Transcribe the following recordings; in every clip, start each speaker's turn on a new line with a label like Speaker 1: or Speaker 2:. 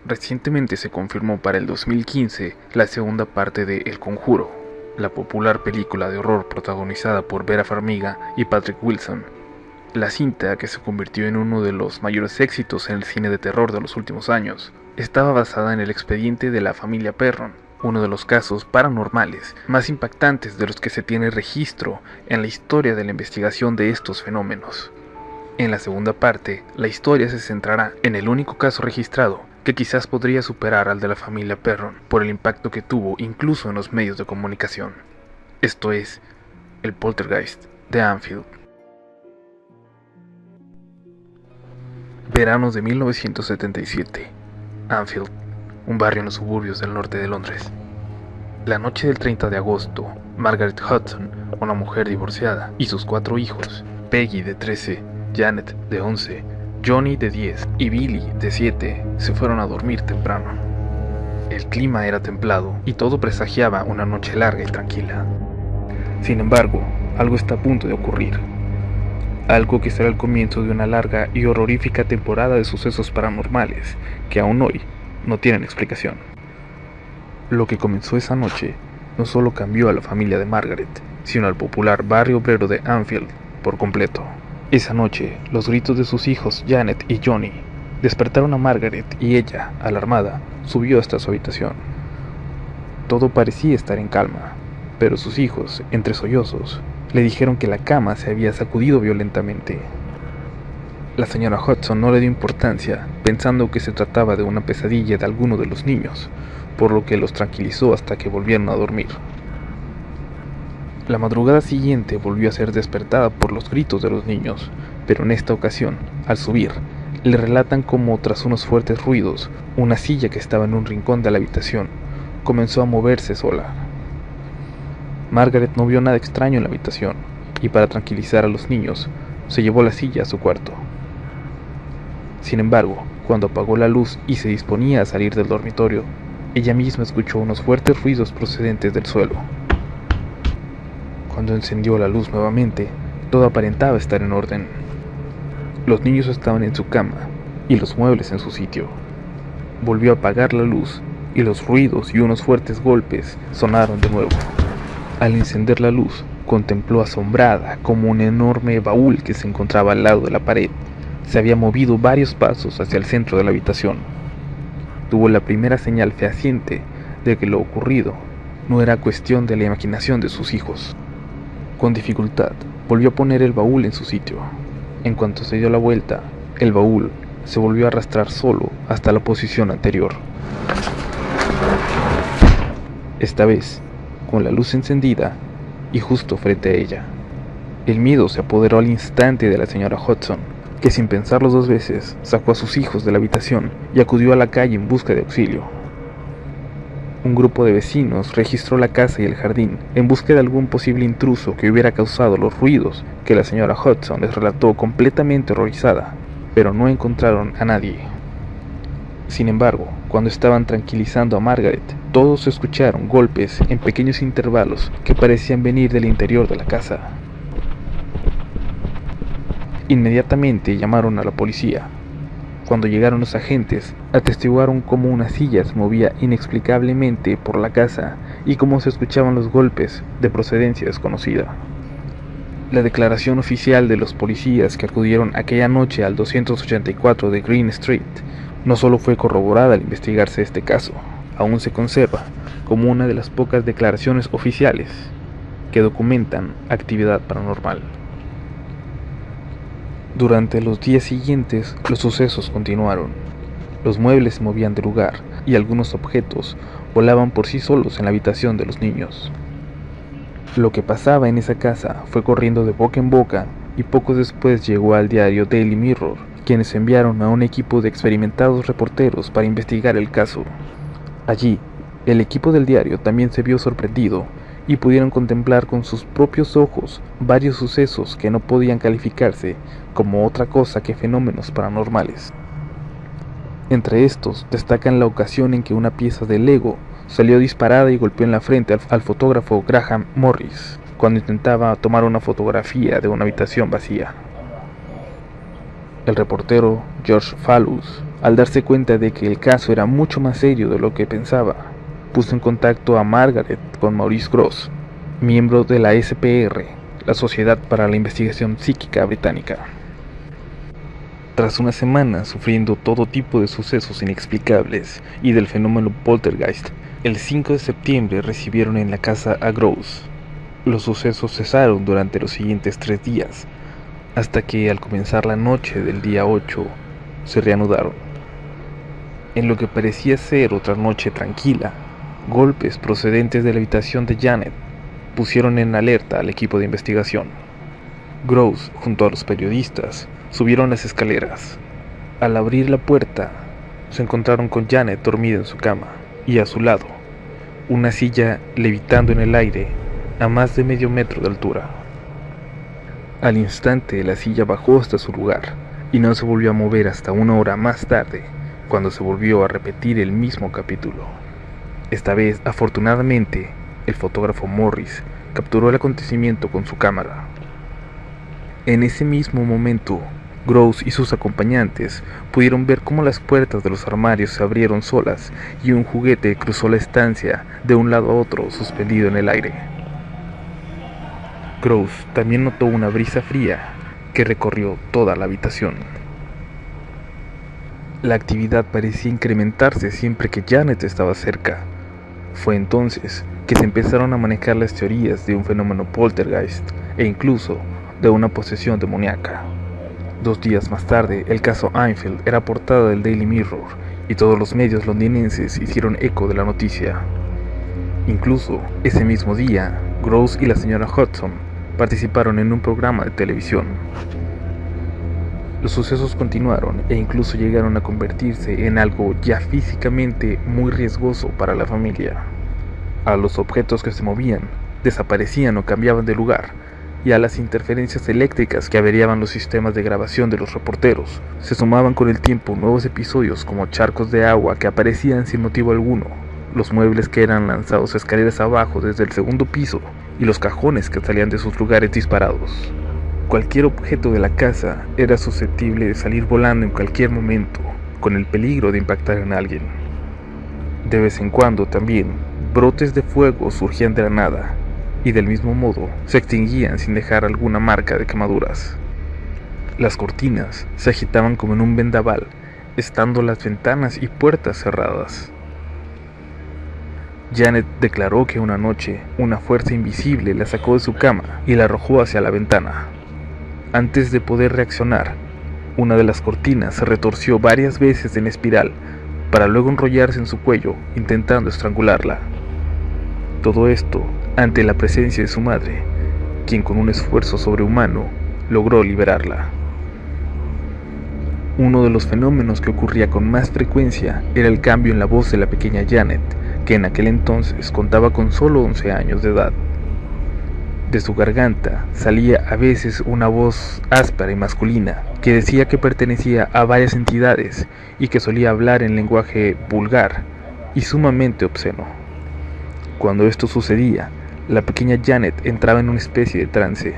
Speaker 1: Recientemente se confirmó para el 2015 la segunda parte de El Conjuro, la popular película de horror protagonizada por Vera Farmiga y Patrick Wilson. La cinta, que se convirtió en uno de los mayores éxitos en el cine de terror de los últimos años, estaba basada en el expediente de la familia Perron, uno de los casos paranormales más impactantes de los que se tiene registro en la historia de la investigación de estos fenómenos. En la segunda parte, la historia se centrará en el único caso registrado que quizás podría superar al de la familia Perron por el impacto que tuvo incluso en los medios de comunicación. Esto es, el Poltergeist de Anfield. Veranos de 1977. Anfield, un barrio en los suburbios del norte de Londres. La noche del 30 de agosto, Margaret Hudson, una mujer divorciada, y sus 4 hijos, Peggy de 13, Janet de 11, Johnny de 10 y Billy de 7, se fueron a dormir temprano. El clima era templado y todo presagiaba una noche larga y tranquila. Sin embargo, algo está a punto de ocurrir. Algo que será el comienzo de una larga y horrorífica temporada de sucesos paranormales que aún hoy no tienen explicación. Lo que comenzó esa noche no solo cambió a la familia de Margaret, sino al popular barrio obrero de Anfield por completo. Esa noche, los gritos de sus hijos Janet y Johnny despertaron a Margaret y ella, alarmada, subió hasta su habitación. Todo parecía estar en calma, pero sus hijos, entre sollozos, le dijeron que la cama se había sacudido violentamente. La señora Hudson no le dio importancia, pensando que se trataba de una pesadilla de alguno de los niños, por lo que los tranquilizó hasta que volvieron a dormir. La madrugada siguiente volvió a ser despertada por los gritos de los niños, pero en esta ocasión, al subir, le relatan cómo tras unos fuertes ruidos, una silla que estaba en un rincón de la habitación comenzó a moverse sola. Margaret no vio nada extraño en la habitación, y para tranquilizar a los niños, se llevó la silla a su cuarto. Sin embargo, cuando apagó la luz y se disponía a salir del dormitorio, ella misma escuchó unos fuertes ruidos procedentes del suelo. Cuando encendió la luz nuevamente, todo aparentaba estar en orden. Los niños estaban en su cama y los muebles en su sitio. Volvió a apagar la luz y los ruidos y unos fuertes golpes sonaron de nuevo. Al encender la luz, contempló asombrada cómo un enorme baúl que se encontraba al lado de la pared se había movido varios pasos hacia el centro de la habitación. Tuvo la primera señal fehaciente de que lo ocurrido no era cuestión de la imaginación de sus hijos. Con dificultad, volvió a poner el baúl en su sitio. En cuanto se dio la vuelta, el baúl se volvió a arrastrar solo hasta la posición anterior. Esta vez, con la luz encendida y justo frente a ella. El miedo se apoderó al instante de la señora Hudson, que sin pensarlo 2 veces, sacó a sus hijos de la habitación y acudió a la calle en busca de auxilio. Un grupo de vecinos registró la casa y el jardín en busca de algún posible intruso que hubiera causado los ruidos que la señora Hudson les relató completamente horrorizada, pero no encontraron a nadie. Sin embargo, cuando estaban tranquilizando a Margaret, todos escucharon golpes en pequeños intervalos que parecían venir del interior de la casa. Inmediatamente llamaron a la policía. Cuando llegaron los agentes, atestiguaron cómo una silla se movía inexplicablemente por la casa y cómo se escuchaban los golpes de procedencia desconocida. La declaración oficial de los policías que acudieron aquella noche al 284 de Green Street no solo fue corroborada al investigarse este caso, aún se conserva como una de las pocas declaraciones oficiales que documentan actividad paranormal. Durante los días siguientes, los sucesos continuaron. Los muebles se movían de lugar y algunos objetos volaban por sí solos en la habitación de los niños. Lo que pasaba en esa casa fue corriendo de boca en boca y poco después llegó al diario Daily Mirror, quienes enviaron a un equipo de experimentados reporteros para investigar el caso. Allí, el equipo del diario también se vio sorprendido y pudieron contemplar con sus propios ojos varios sucesos que no podían calificarse como otra cosa que fenómenos paranormales. Entre estos destacan la ocasión en que una pieza de Lego salió disparada y golpeó en la frente al fotógrafo Graham Morris cuando intentaba tomar una fotografía de una habitación vacía. El reportero George Fallows Al darse cuenta de que el caso era mucho más serio de lo que pensaba, puso en contacto a Margaret con Maurice Grosse, miembro de la SPR, la Sociedad para la Investigación Psíquica Británica. Tras una semana sufriendo todo tipo de sucesos inexplicables y del fenómeno poltergeist, el 5 de septiembre recibieron en la casa a Grosse. Los sucesos cesaron durante los siguientes 3 días, hasta que al comenzar la noche del día 8, se reanudaron. En lo que parecía ser otra noche tranquila, golpes procedentes de la habitación de Janet pusieron en alerta al equipo de investigación. Grosse, junto a los periodistas, subieron las escaleras. Al abrir la puerta, se encontraron con Janet dormida en su cama y a su lado, una silla levitando en el aire a más de medio metro de altura. Al instante la silla bajó hasta su lugar y no se volvió a mover hasta una hora más tarde, cuando se volvió a repetir el mismo capítulo. Esta vez, afortunadamente, el fotógrafo Morris capturó el acontecimiento con su cámara. En ese mismo momento, Grosse y sus acompañantes pudieron ver cómo las puertas de los armarios se abrieron solas y un juguete cruzó la estancia de un lado a otro suspendido en el aire. Grosse también notó una brisa fría que recorrió toda la habitación. La actividad parecía incrementarse siempre que Janet estaba cerca. Fue entonces que se empezaron a manejar las teorías de un fenómeno poltergeist e incluso de una posesión demoníaca. 2 días más tarde, el caso Enfield era portada del Daily Mirror y todos los medios londinenses hicieron eco de la noticia. Incluso, ese mismo día, Grosse y la señora Hudson participaron en un programa de televisión. Los sucesos continuaron e incluso llegaron a convertirse en algo ya físicamente muy riesgoso para la familia. A los objetos que se movían, desaparecían o cambiaban de lugar, y a las interferencias eléctricas que averiaban los sistemas de grabación de los reporteros, se sumaban con el tiempo nuevos episodios como charcos de agua que aparecían sin motivo alguno, los muebles que eran lanzados escaleras abajo desde el segundo piso y los cajones que salían de sus lugares disparados. Cualquier objeto de la casa era susceptible de salir volando en cualquier momento, con el peligro de impactar en alguien. De vez en cuando también, brotes de fuego surgían de la nada, y del mismo modo se extinguían sin dejar alguna marca de quemaduras. Las cortinas se agitaban como en un vendaval, estando las ventanas y puertas cerradas. Janet declaró que una noche, una fuerza invisible la sacó de su cama y la arrojó hacia la ventana. Antes de poder reaccionar, una de las cortinas se retorció varias veces en espiral para luego enrollarse en su cuello, intentando estrangularla. Todo esto ante la presencia de su madre, quien con un esfuerzo sobrehumano logró liberarla. Uno de los fenómenos que ocurría con más frecuencia era el cambio en la voz de la pequeña Janet, que en aquel entonces contaba con solo 11 años de edad. De su garganta salía a veces una voz áspera y masculina que decía que pertenecía a varias entidades y que solía hablar en lenguaje vulgar y sumamente obsceno. Cuando esto sucedía, la pequeña Janet entraba en una especie de trance.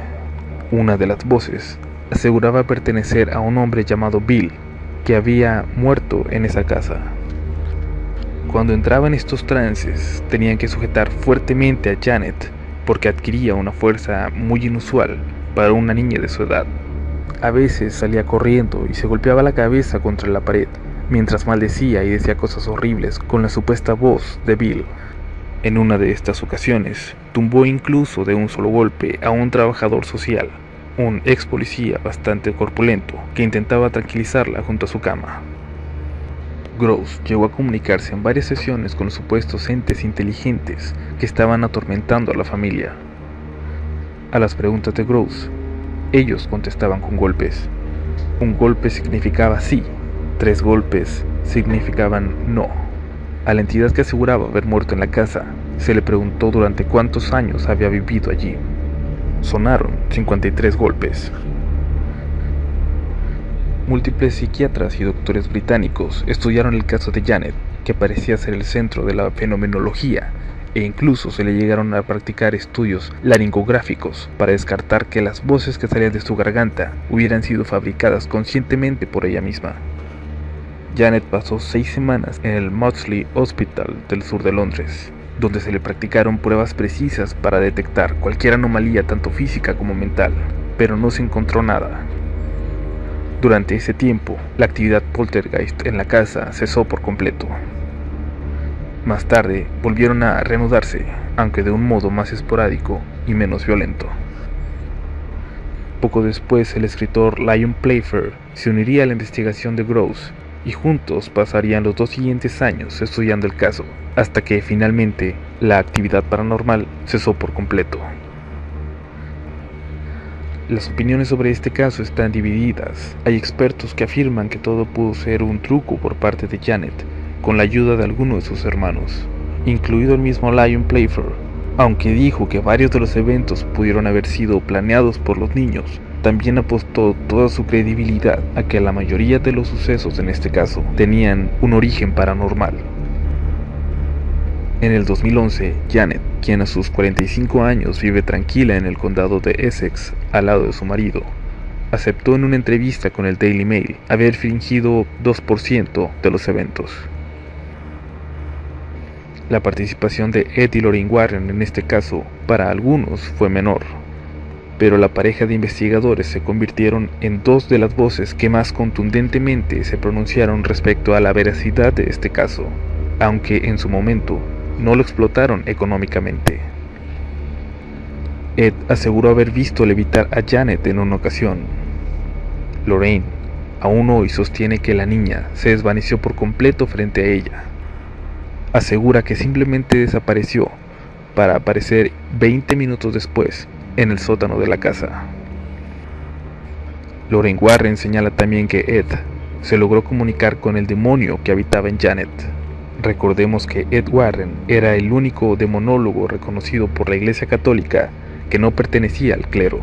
Speaker 1: Una de las voces aseguraba pertenecer a un hombre llamado Bill, que había muerto en esa casa. Cuando entraba en estos trances, tenían que sujetar fuertemente a Janet, porque adquiría una fuerza muy inusual para una niña de su edad. A veces salía corriendo y se golpeaba la cabeza contra la pared, mientras maldecía y decía cosas horribles con la supuesta voz de Bill. En una de estas ocasiones, tumbó incluso de un solo golpe a un trabajador social, un ex policía bastante corpulento, que intentaba tranquilizarla junto a su cama. Grosse llegó a comunicarse en varias sesiones con los supuestos entes inteligentes que estaban atormentando a la familia. A las preguntas de Grosse, ellos contestaban con golpes. Un golpe significaba sí, 3 golpes significaban no. A la entidad que aseguraba haber muerto en la casa, se le preguntó durante cuántos años había vivido allí. Sonaron 53 golpes. Múltiples psiquiatras y doctores británicos estudiaron el caso de Janet, que parecía ser el centro de la fenomenología, e incluso se le llegaron a practicar estudios laringográficos para descartar que las voces que salían de su garganta hubieran sido fabricadas conscientemente por ella misma. Janet pasó 6 semanas en el Maudsley Hospital del sur de Londres, donde se le practicaron pruebas precisas para detectar cualquier anomalía tanto física como mental, pero no se encontró nada. Durante ese tiempo, la actividad poltergeist en la casa cesó por completo. Más tarde, volvieron a reanudarse, aunque de un modo más esporádico y menos violento. Poco después, el escritor Lyon Playfair se uniría a la investigación de Grosse, y juntos pasarían los 2 siguientes años estudiando el caso, hasta que finalmente la actividad paranormal cesó por completo. Las opiniones sobre este caso están divididas. Hay expertos que afirman que todo pudo ser un truco por parte de Janet, con la ayuda de alguno de sus hermanos, incluido el mismo Lyon Playfair, aunque dijo que varios de los eventos pudieron haber sido planeados por los niños. También apostó toda su credibilidad a que la mayoría de los sucesos en este caso tenían un origen paranormal. En el 2011, Janet, quien a sus 45 años vive tranquila en el condado de Essex al lado de su marido, aceptó en una entrevista con el Daily Mail haber fingido 2% de los eventos. La participación de Ed y Lorraine Warren en este caso, para algunos, fue menor, pero la pareja de investigadores se convirtieron en 2 de las voces que más contundentemente se pronunciaron respecto a la veracidad de este caso, aunque en su momento no lo explotaron económicamente. Ed aseguró haber visto levitar a Janet en una ocasión. Lorraine aún hoy sostiene que la niña se desvaneció por completo frente a ella. Asegura que simplemente desapareció para aparecer 20 minutos después en el sótano de la casa. Lorraine Warren señala también que Ed se logró comunicar con el demonio que habitaba en Janet. Recordemos que Ed Warren era el único demonólogo reconocido por la Iglesia Católica que no pertenecía al clero.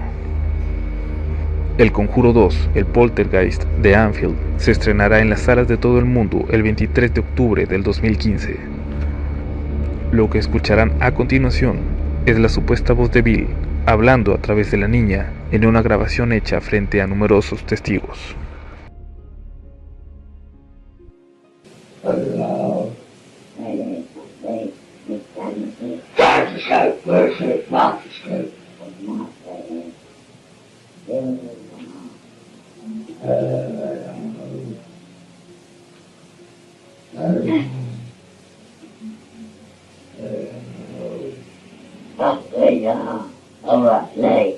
Speaker 1: El Conjuro 2, el Poltergeist de Anfield, se estrenará en las salas de todo el mundo el 23 de octubre del 2015. Lo que escucharán a continuación es la supuesta voz de Bill hablando a través de la niña en una grabación hecha frente a numerosos testigos.
Speaker 2: All right, leg.